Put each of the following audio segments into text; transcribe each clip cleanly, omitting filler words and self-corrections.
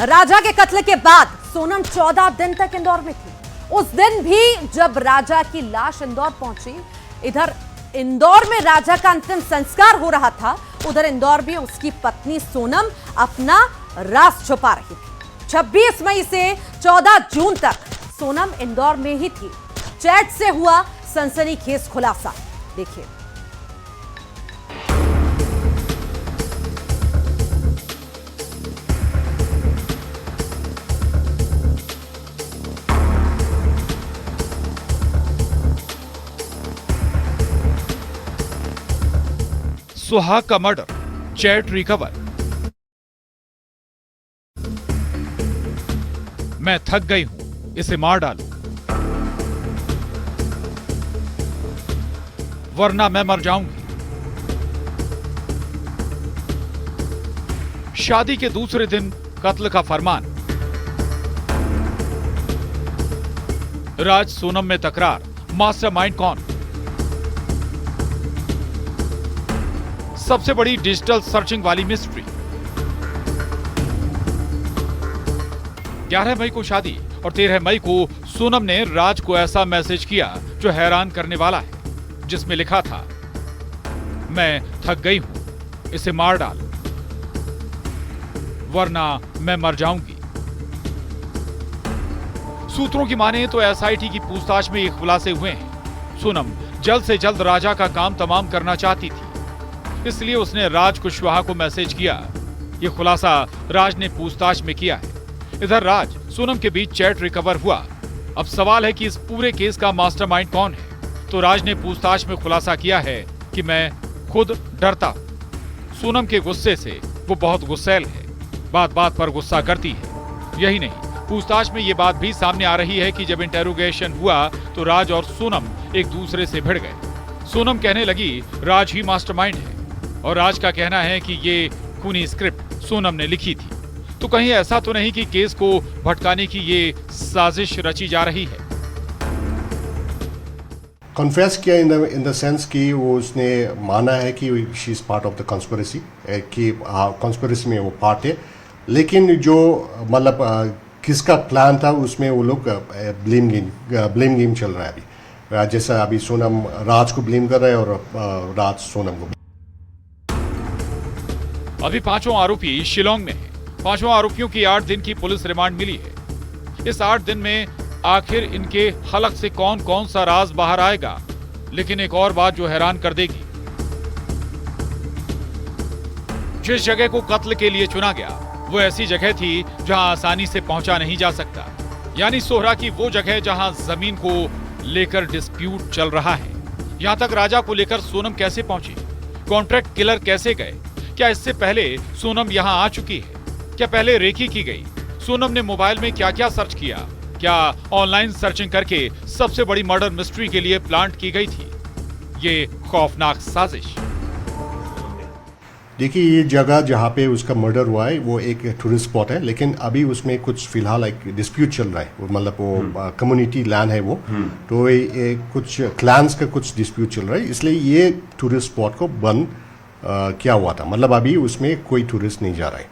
राजा के कत्ल के बाद सोनम 14 दिन तक इंदौर में थी। उस दिन भी जब राजा की लाश इंदौर पहुंची, इधर इंदौर में राजा का अंतिम संस्कार हो रहा था, उधर इंदौर भी उसकी पत्नी सोनम अपना राज छुपा रही थी। 26 मई से 14 जून तक सोनम इंदौर में ही थी। चैट से हुआ सनसनीखेज खुलासा, देखिए। सुहाग का मर्डर, चैट रिकवर। मैं थक गई हूं, इसे मार डालूं, वरना मैं मर जाऊंगी। शादी के दूसरे दिन कत्ल का फरमान। राज सोनम में तकरार, मास्टरमाइंड कौन? सबसे बड़ी डिजिटल सर्चिंग वाली मिस्ट्री। 11 मई को शादी और 13 मई को सोनम ने राज को ऐसा मैसेज किया जो हैरान करने वाला है, जिसमें लिखा था, मैं थक गई हूं, इसे मार डाल, वरना मैं मर जाऊंगी। सूत्रों की माने तो एसआईटी की पूछताछ में ये खुलासे हुए हैं। सोनम जल्द से जल्द राजा का काम तमाम करना चाहती थी, इसलिए उसने राज कुशवाहा को मैसेज किया। यह खुलासा राज ने पूछताछ में किया है। इधर राज सोनम के बीच चैट रिकवर हुआ। अब सवाल है कि इस पूरे केस का मास्टरमाइंड कौन है। तो राज ने पूछताछ में खुलासा किया है कि मैं खुद डरता हूं। सोनम के गुस्से से वो बहुत गुस्सैल है, बात बात पर गुस्सा करती है। यही नहीं, पूछताछ में ये बात भी सामने आ रही है कि जब इंटेरोगेशन हुआ तो राज और सोनम एक दूसरे से भिड़ गए। सोनम कहने लगी राज ही मास्टरमाइंड है, और राज का कहना है कि ये खूनी स्क्रिप्ट सोनम ने लिखी थी। तो कहीं ऐसा तो नहीं कि केस को भटकाने की ये साजिश रची जा रही है? कन्फेस किया इन द सेंस कि वो उसने माना है कि she is part of the conspiracy, कि कॉन्स्पिरेसी में वो पार्ट है। लेकिन जो मतलब किसका प्लान था उसमें वो लोग ब्लेम गेम चल रहा है अभी। जैसा अभी सोनम राज को ब्लेम कर रहा है और राज सोनम को। अभी पांचों आरोपी शिलोंग में हैं। पांचों आरोपियों की 8 दिन की पुलिस रिमांड मिली है। इस 8 दिन में आखिर इनके हलक से कौन कौन सा राज बाहर आएगा। लेकिन एक और बात जो हैरान कर देगी, जिस जगह को कत्ल के लिए चुना गया वो ऐसी जगह थी जहां आसानी से पहुंचा नहीं जा सकता। यानी सोहरा की वो जगह जहां जमीन को लेकर डिस्प्यूट चल रहा है। यहां तक राजा को लेकर सोनम कैसे पहुंची? कॉन्ट्रैक्ट किलर कैसे गए? क्या इससे पहले सोनम यहां आ चुकी है? क्या पहले रेकी की गई? सोनम ने मोबाइल में क्या क्या सर्च किया? क्या ऑनलाइन सर्चिंग करके सबसे बड़ी मर्डर मिस्ट्री के लिए प्लांट की गई थी ये खौफनाक साजिश? देखिए, ये जगह जहाँ पे उसका मर्डर हुआ है वो एक टूरिस्ट स्पॉट है, लेकिन अभी उसमें कुछ फिलहाल एक डिस्प्यूट चल रहा है। मतलब वो कम्युनिटी लैंड है वो, तो ये कुछ क्लैंस का कुछ डिस्प्यूट चल रहा है, इसलिए ये टूरिस्ट स्पॉट को बंद किया हुआ था। मतलब अभी उसमें कोई टूरिस्ट नहीं जा रहा है।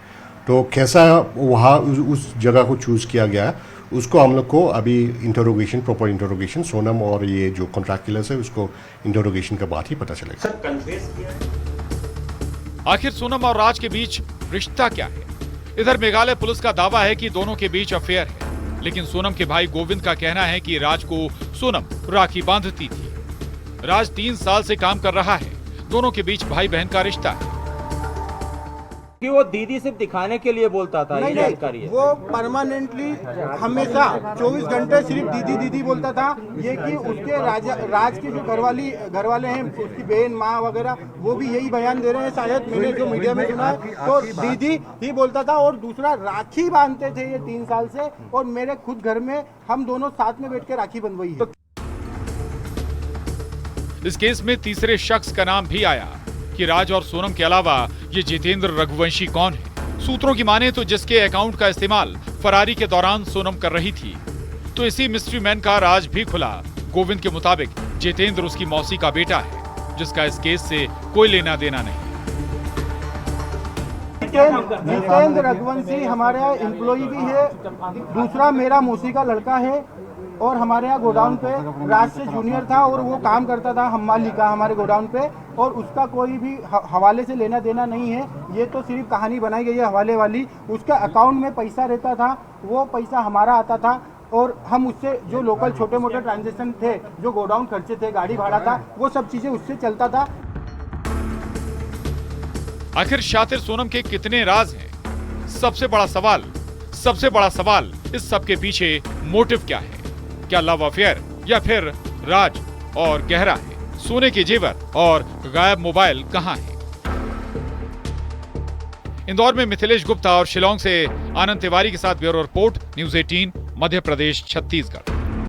तो कैसा वहाँ उस जगह को चूज़ किया गया उसको हम लोग को अभी इंटरोगेशन, प्रॉपर इंटरोगेशन सोनम और ये जो कॉन्ट्रैक्ट किलर्स है उसको इंटरोगेशन के बाद ही पता चलेगा। सर, कन्फेस किया है। आखिर सोनम और राज के बीच रिश्ता क्या है? इधर मेघालय पुलिस का दावा है कि दोनों के बीच अफेयर है, लेकिन सोनम के भाई गोविंद का कहना है कि राज को सोनम राखी बांधती थी। राज 3 साल से काम कर रहा है, दोनों के बीच भाई बहन का रिश्ता है। कि वो दीदी सिर्फ दिखाने के लिए बोलता था? नहीं, वो परमानेंटली हमेशा 24 घंटे सिर्फ दीदी दीदी बोलता था। ये कि उसके राज की जो घरवाले हैं, उसकी बहन माँ वगैरह, वो भी यही बयान दे रहे हैं, शायद मैंने जो मीडिया में सुना है, तो दीदी ही बोलता था। और दूसरा, राखी बांधते थे ये 3 साल से, और मेरे खुद घर में हम दोनों साथ में बैठ के राखी बंधवाई है। इस केस में तीसरे शख्स का नाम भी आया कि राज और सोनम के अलावा ये जितेंद्र रघुवंशी कौन है। सूत्रों की माने तो जिसके अकाउंट का इस्तेमाल फरारी के दौरान सोनम कर रही थी, तो इसी मिस्ट्री मैन का राज भी खुला। गोविंद के मुताबिक जितेंद्र उसकी मौसी का बेटा है, जिसका इस केस से कोई लेना देना नहीं। जितेंद्र रघुवंशी हमारे यहाँ एम्प्लॉय भी है, दूसरा मेरा मौसी का लड़का है और हमारे यहाँ गोडाउन पे राज से जूनियर था और वो काम करता था हमाली का हमारे गोडाउन पे, और उसका कोई भी हवाले से लेना देना नहीं है। ये तो सिर्फ कहानी बनाई गई है हवाले वाली। उसका अकाउंट में पैसा रहता था, वो पैसा हमारा आता था और हम उससे जो लोकल छोटे मोटे ट्रांजेक्शन थे, जो गोडाउन खर्चे थे, गाड़ी भाड़ा था, वो सब चीजें उससे चलता था। आखिर शातिर सोनम के कितने राज हैं? सबसे बड़ा सवाल इस सब के पीछे मोटिव क्या है? क्या लव अफेयर या फिर राज और गहरा है? सोने के जेवर और गायब मोबाइल कहां है? इंदौर में मिथिलेश गुप्ता और शिलांग से आनंद तिवारी के साथ bureau report, news 18 Madhya Pradesh Chhattisgarh.